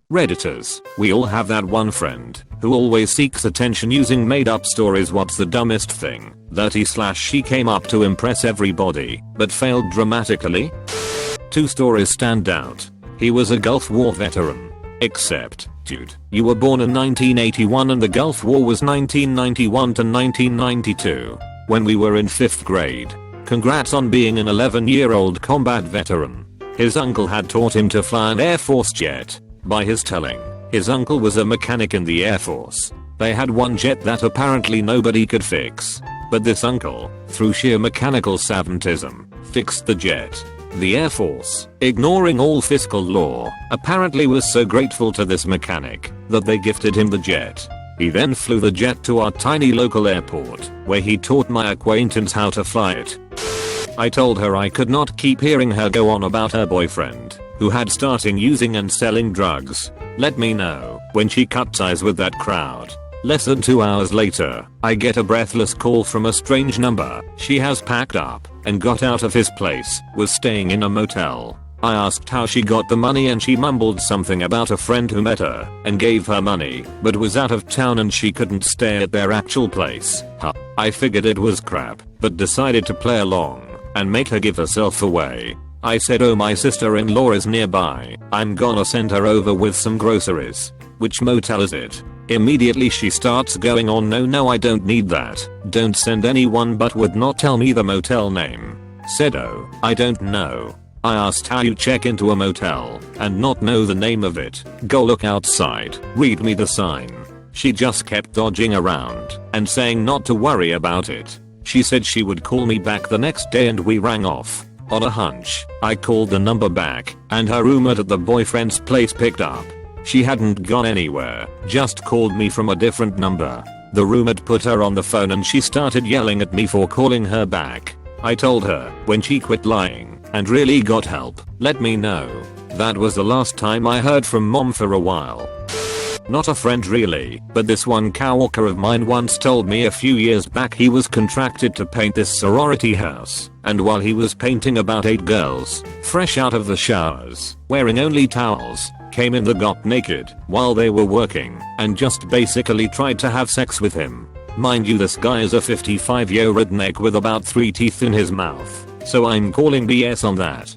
Redditors, we all have that one friend who always seeks attention using made up stories. What's the dumbest thing that he/she came up to impress everybody but failed dramatically? Two stories stand out. He was a Gulf War veteran. Except, dude, you were born in 1981 and the Gulf War was 1991 to 1992. When we were in 5th grade. Congrats on being an 11-year-old combat veteran. His uncle had taught him to fly an Air Force jet. By his telling, his uncle was a mechanic in the Air Force. They had one jet that apparently nobody could fix. But this uncle, through sheer mechanical savantism, fixed the jet. The Air Force, ignoring all fiscal law, apparently was so grateful to this mechanic that they gifted him the jet. He then flew the jet to our tiny local airport, where he taught my acquaintance how to fly it. I told her I could not keep hearing her go on about her boyfriend, who had started using and selling drugs. Let me know when she cut ties with that crowd. Less than 2 hours later, I get a breathless call from a strange number. She has packed up and got out of his place, was staying in a motel. I asked how she got the money and she mumbled something about a friend who met her and gave her money, but was out of town and she couldn't stay at their actual place. I figured it was crap, but decided to play along and make her give herself away. I said, oh, my sister-in-law is nearby. I'm gonna send her over with some groceries. Which motel is it? Immediately she starts going on, no, I don't need that. Don't send anyone, but would not tell me the motel name. Said, oh, I don't know. I asked how you check into a motel and not know the name of it. Go look outside, read me the sign. She just kept dodging around and saying not to worry about it. She said she would call me back the next day and we rang off. On a hunch, I called the number back and her roommate at the boyfriend's place picked up. She hadn't gone anywhere, just called me from a different number. The roommate put her on the phone and she started yelling at me for calling her back. I told her when she quit lying and really got help, let me know. That was the last time I heard from mom for a while. Not a friend really, but this one coworker of mine once told me a few years back he was contracted to paint this sorority house, and while he was painting, about 8 girls, fresh out of the showers, wearing only towels, came in that got naked while they were working and just basically tried to have sex with him. Mind you, this guy is a 55-year redneck with about 3 teeth in his mouth, so I'm calling BS on that.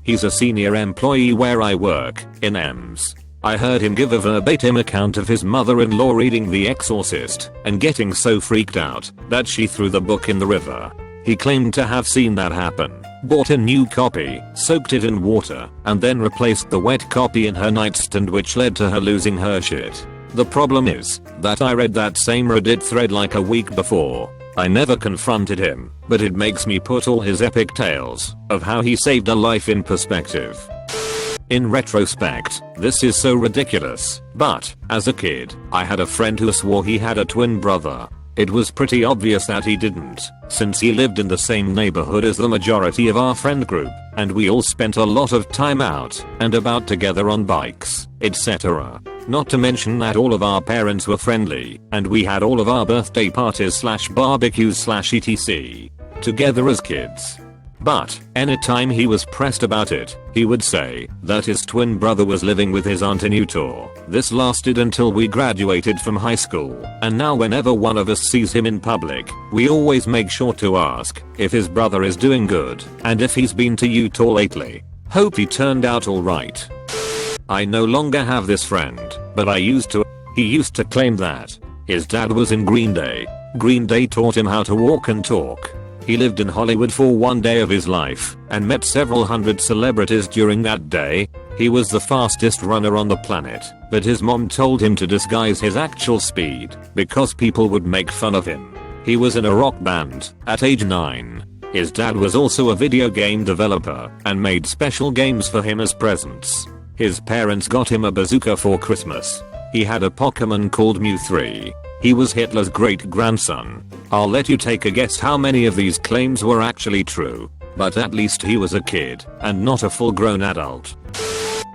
He's a senior employee where I work, in EMS. I heard him give a verbatim account of his mother-in-law reading The Exorcist and getting so freaked out that she threw the book in the river. He claimed to have seen that happen, bought a new copy, soaked it in water, and then replaced the wet copy in her nightstand, which led to her losing her shit. The problem is that I read that same Reddit thread like a week before. I never confronted him, but it makes me put all his epic tales of how he saved a life in perspective. In retrospect, this is so ridiculous, but as a kid, I had a friend who swore he had a twin brother. It was pretty obvious that he didn't, since he lived in the same neighborhood as the majority of our friend group, and we all spent a lot of time out and about together on bikes, etc. Not to mention that all of our parents were friendly, and we had all of our birthday parties / barbecues / etc. together as kids. But anytime he was pressed about it, he would say that his twin brother was living with his aunt in Utah. This lasted until we graduated from high school, and now whenever one of us sees him in public, we always make sure to ask if his brother is doing good and if he's been to Utah lately. Hope he turned out alright. I no longer have this friend, but he used to claim that his dad was in Green Day. Green Day taught him how to walk and talk. He lived in Hollywood for one day of his life and met several hundred celebrities during that day. He was the fastest runner on the planet, but his mom told him to disguise his actual speed because people would make fun of him. He was in a rock band at age 9. His dad was also a video game developer and made special games for him as presents. His parents got him a bazooka for Christmas. He had a Pokemon called Mew 3. He was Hitler's great-grandson. I'll let you take a guess how many of these claims were actually true, but at least he was a kid and not a full-grown adult.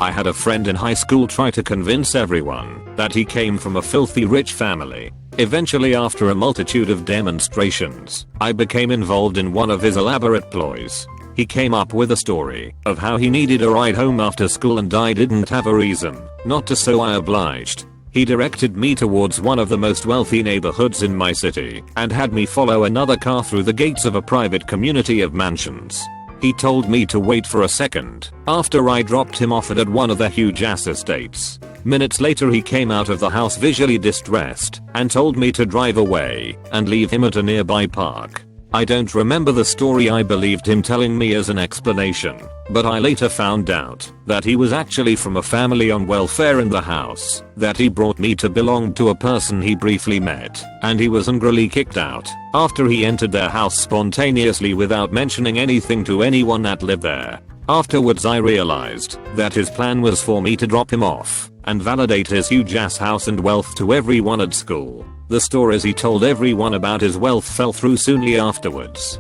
I had a friend in high school try to convince everyone that he came from a filthy rich family. Eventually, after a multitude of demonstrations, I became involved in one of his elaborate ploys. He came up with a story of how he needed a ride home after school and I didn't have a reason not to, so I obliged. He directed me towards one of the most wealthy neighborhoods in my city and had me follow another car through the gates of a private community of mansions. He told me to wait for a second after I dropped him off at one of the huge ass estates. Minutes later he came out of the house visually distressed and told me to drive away and leave him at a nearby park. I don't remember the story I believed him telling me as an explanation, but I later found out that he was actually from a family on welfare in the house that he brought me to belonged to a person he briefly met, and he was angrily kicked out after he entered their house spontaneously without mentioning anything to anyone that lived there. Afterwards I realized that his plan was for me to drop him off and validate his huge ass house and wealth to everyone at school. The stories he told everyone about his wealth fell through soonly afterwards.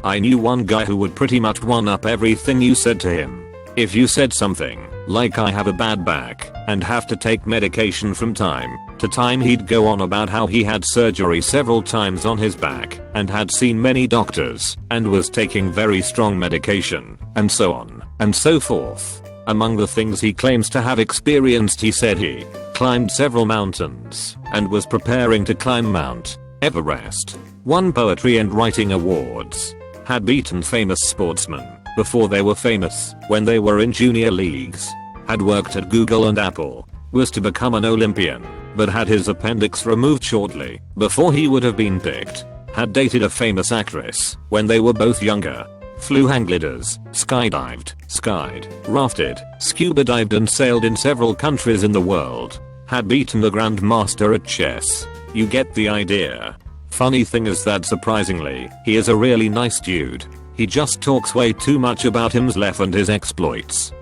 I knew one guy who would pretty much one up everything you said to him. If you said something like I have a bad back and have to take medication from time to time, he'd go on about how he had surgery several times on his back and had seen many doctors and was taking very strong medication, and so on and so forth. Among the things he claims to have experienced, he said he climbed several mountains and was preparing to climb Mount Everest, won poetry and writing awards, had beaten famous sportsmen before they were famous when they were in junior leagues, had worked at Google and Apple, was to become an Olympian, but had his appendix removed shortly before he would have been picked, had dated a famous actress when they were both younger, flew hang gliders, skydived, skied, rafted, scuba dived and sailed in several countries in the world, had beaten the grandmaster at chess. You get the idea. Funny thing is that surprisingly, he is a really nice dude. He just talks way too much about himself and his exploits.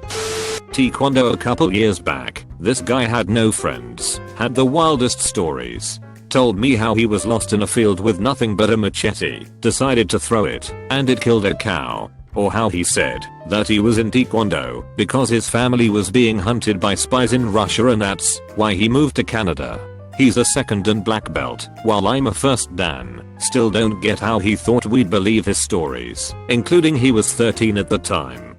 Taekwondo a couple years back, this guy had no friends, had the wildest stories. Told me how he was lost in a field with nothing but a machete, decided to throw it, and it killed a cow. Or how he said that he was in Taekwondo because his family was being hunted by spies in Russia and that's why he moved to Canada. He's a second and black belt, while I'm a first dan. Still don't get how he thought we'd believe his stories, including he was 13 at the time.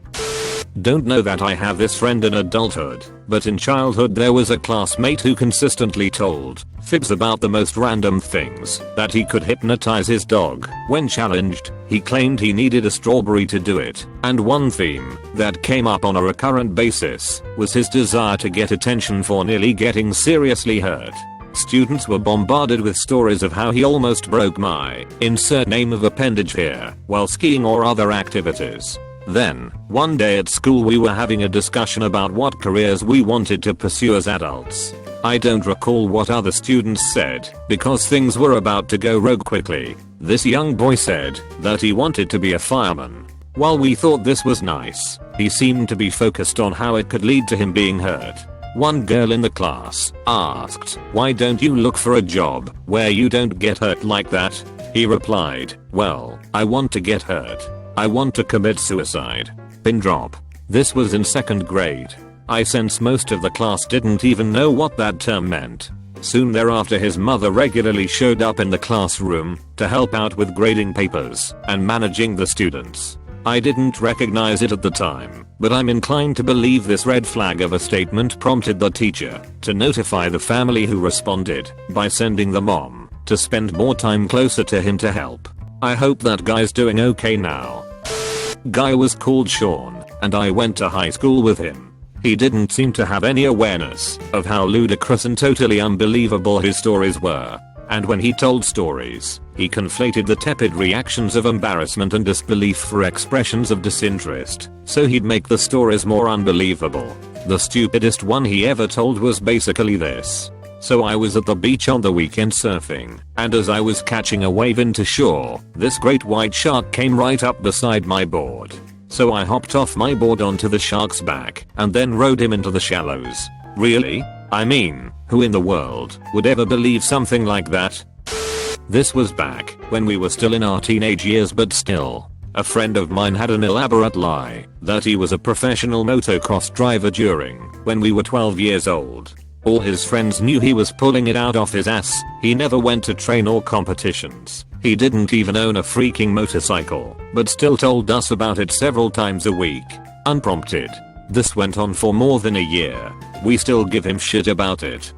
Don't know that I have this friend in adulthood, but in childhood there was a classmate who consistently told fibs about the most random things, that he could hypnotize his dog when challenged. He claimed he needed a strawberry to do it, and one theme that came up on a recurrent basis was his desire to get attention for nearly getting seriously hurt. Students were bombarded with stories of how he almost broke my insert name of appendage here while skiing or other activities. Then, one day at school we were having a discussion about what careers we wanted to pursue as adults. I don't recall what other students said because things were about to go rogue quickly. This young boy said that he wanted to be a fireman. While we thought this was nice, he seemed to be focused on how it could lead to him being hurt. One girl in the class asked, "Why don't you look for a job where you don't get hurt like that?" He replied, "Well, I want to get hurt. I want to commit suicide." Pin drop. This was in 2nd grade. I sense most of the class didn't even know what that term meant. Soon thereafter his mother regularly showed up in the classroom to help out with grading papers and managing the students. I didn't recognize it at the time, but I'm inclined to believe this red flag of a statement prompted the teacher to notify the family, who responded by sending the mom to spend more time closer to him to help. I hope that guy's doing okay now. Guy was called Sean, and I went to high school with him. He didn't seem to have any awareness of how ludicrous and totally unbelievable his stories were. And when he told stories, he conflated the tepid reactions of embarrassment and disbelief for expressions of disinterest, so he'd make the stories more unbelievable. The stupidest one he ever told was basically this. So I was at the beach on the weekend surfing, and as I was catching a wave into shore, this great white shark came right up beside my board. So I hopped off my board onto the shark's back and then rode him into the shallows. Really? I mean, who in the world would ever believe something like that? This was back when we were still in our teenage years, but still. A friend of mine had an elaborate lie that he was a professional motocross driver during when we were 12 years old. All his friends knew he was pulling it out of his ass. He never went to train or competitions. He didn't even own a freaking motorcycle, but still told us about it several times a week. Unprompted. This went on for more than a year. We still give him shit about it.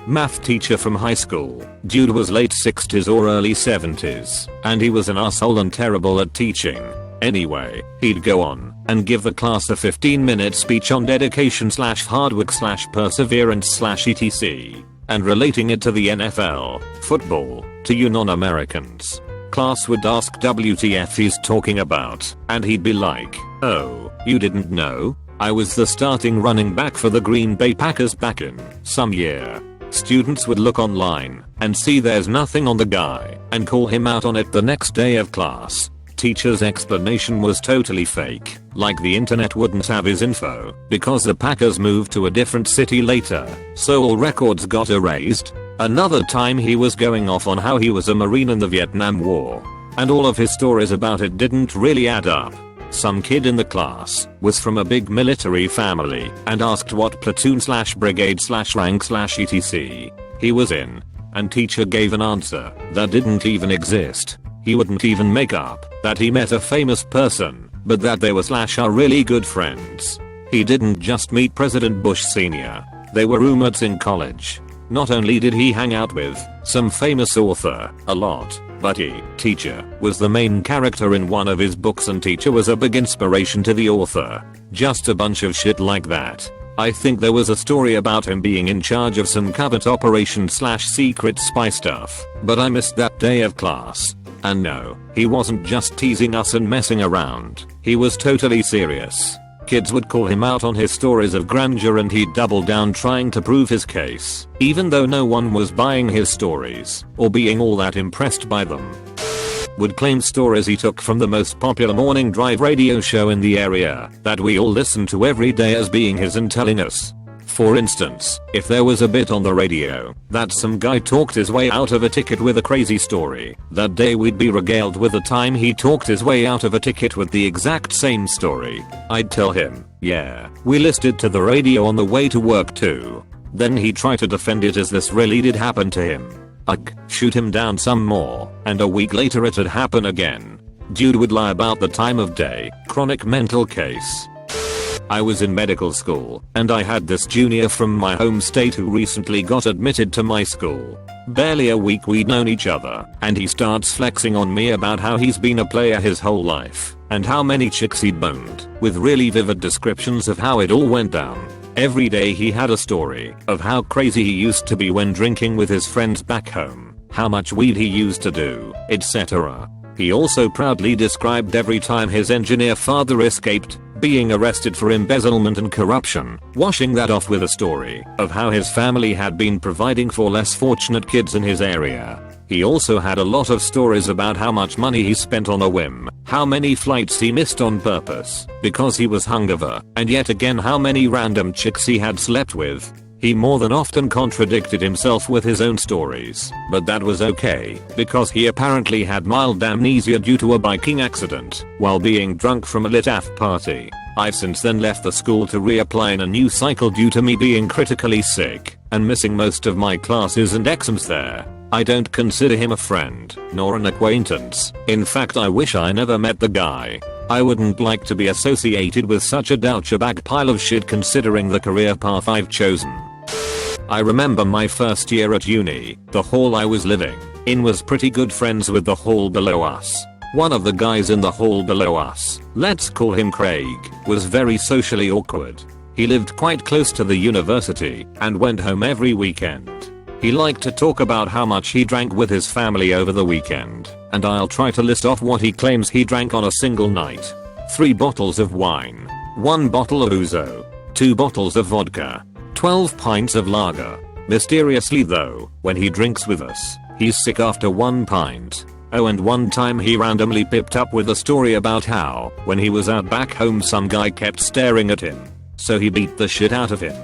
Math teacher from high school. Dude was late 60s or early 70s, and he was an asshole and terrible at teaching. Anyway, he'd go on and give the class a 15-minute speech on dedication / hard work / perseverance / etc. and relating it to the NFL, football, to you non-Americans. Class would ask WTF he's talking about, and he'd be like, "Oh, you didn't know? I was the starting running back for the Green Bay Packers back in some year." Students would look online and see there's nothing on the guy and call him out on it the next day of class. Teacher's explanation was totally fake, like the internet wouldn't have his info because the Packers moved to a different city later, so all records got erased. Another time he was going off on how he was a Marine in the Vietnam War, and all of his stories about it didn't really add up. Some kid in the class was from a big military family and asked what platoon / brigade / rank / etc. he was in, and teacher gave an answer that didn't even exist. He wouldn't even make up that he met a famous person, but that they were / are really good friends. He didn't just meet President Bush Sr. They were roommates in college. Not only did he hang out with some famous author a lot, but teacher was the main character in one of his books and teacher was a big inspiration to the author. Just a bunch of shit like that. I think there was a story about him being in charge of some covert operation / secret spy stuff, but I missed that day of class. And no, he wasn't just teasing us and messing around. He was totally serious. Kids would call him out on his stories of grandeur and he'd double down trying to prove his case, even though no one was buying his stories or being all that impressed by them. Would claim stories he took from the most popular morning drive radio show in the area that we all listen to every day as being his and telling us. For instance, if there was a bit on the radio that some guy talked his way out of a ticket with a crazy story, that day we'd be regaled with the time he talked his way out of a ticket with the exact same story. I'd tell him, "Yeah, we listened to the radio on the way to work too." Then he'd try to defend it as this really did happen to him. Ugh, shoot him down some more, and a week later it'd happen again. Dude would lie about the time of day. Chronic mental case. I was in medical school, and I had this junior from my home state who recently got admitted to my school. Barely a week we'd known each other, and he starts flexing on me about how he's been a player his whole life, and how many chicks he'd boned, with really vivid descriptions of how it all went down. Every day he had a story of how crazy he used to be when drinking with his friends back home, how much weed he used to do, etc. He also proudly described every time his engineer father escaped, being arrested for embezzlement and corruption, washing that off with a story of how his family had been providing for less fortunate kids in his area. He also had a lot of stories about how much money he spent on a whim, how many flights he missed on purpose because he was hungover, and yet again how many random chicks he had slept with. He more than often contradicted himself with his own stories, but that was okay, because he apparently had mild amnesia due to a biking accident while being drunk from a lit AF party. I've since then left the school to reapply in a new cycle due to me being critically sick and missing most of my classes and exams there. I don't consider him a friend, nor an acquaintance. In fact, I wish I never met the guy. I wouldn't like to be associated with such a douchebag pile of shit considering the career path I've chosen. I remember my first year at uni, the hall I was living in was pretty good friends with the hall below us. One of the guys in the hall below us, let's call him Craig, was very socially awkward. He lived quite close to the university and went home every weekend. He liked to talk about how much he drank with his family over the weekend, and I'll try to list off what he claims he drank on a single night. 3 bottles of wine, 1 bottle of ouzo, 2 bottles of vodka, 12 pints of lager. Mysteriously though, when he drinks with us, he's sick after 1 pint. Oh, and one time he randomly pipped up with a story about how, when he was out back home, some guy kept staring at him, so he beat the shit out of him.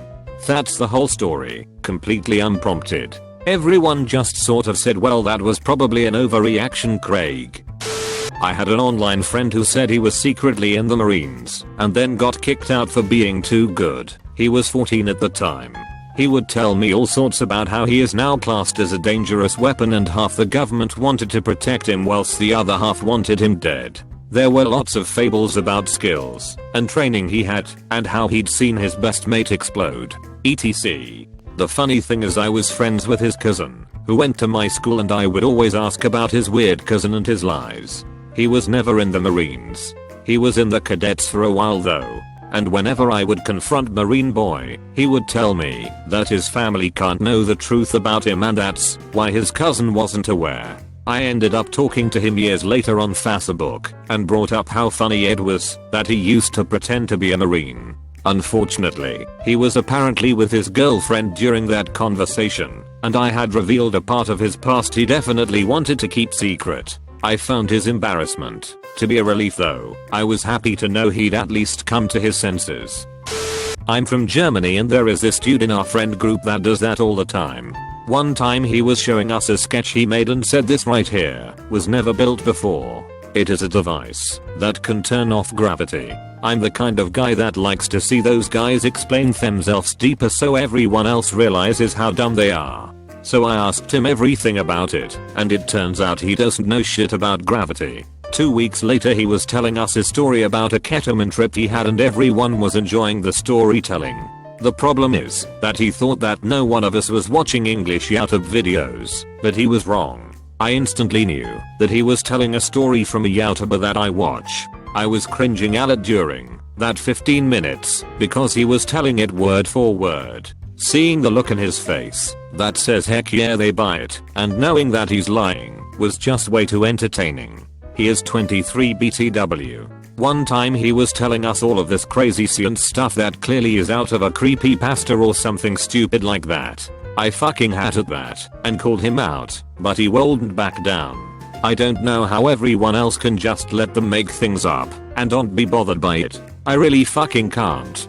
That's the whole story, completely unprompted. Everyone just sort of said, well, that was probably an overreaction, Craig. I had an online friend who said he was secretly in the Marines and then got kicked out for being too good. He was 14 at the time. He would tell me all sorts about how he is now classed as a dangerous weapon and half the government wanted to protect him whilst the other half wanted him dead. There were lots of fables about skills and training he had and how he'd seen his best mate explode, etc. The funny thing is I was friends with his cousin, who went to my school, and I would always ask about his weird cousin and his lives. He was never in the Marines. He was in the cadets for a while though. And whenever I would confront Marine Boy, he would tell me that his family can't know the truth about him and that's why his cousin wasn't aware. I ended up talking to him years later on Facebook and brought up how funny it was that he used to pretend to be a Marine. Unfortunately, he was apparently with his girlfriend during that conversation, and I had revealed a part of his past he definitely wanted to keep secret. I found his embarrassment to be a relief though. I was happy to know he'd at least come to his senses. I'm from Germany and there is this dude in our friend group that does that all the time. One time he was showing us a sketch he made and said this right here was never built before. It is a device that can turn off gravity. I'm the kind of guy that likes to see those guys explain themselves deeper so everyone else realizes how dumb they are. So I asked him everything about it, and it turns out he doesn't know shit about gravity. 2 weeks later he was telling us a story about a ketamine trip he had and everyone was enjoying the storytelling. The problem is that he thought that no one of us was watching English YouTube videos, but he was wrong. I instantly knew that he was telling a story from a YouTuber that I watch. I was cringing at it during that 15 minutes because he was telling it word for word. Seeing the look in his face that says heck yeah they buy it and knowing that he's lying was just way too entertaining. He is 23 BTW. One time he was telling us all of this crazy science stuff that clearly is out of a creepypasta or something stupid like that. I fucking hated that and called him out, but he rolled back down. I don't know how everyone else can just let them make things up and don't be bothered by it. I really fucking can't.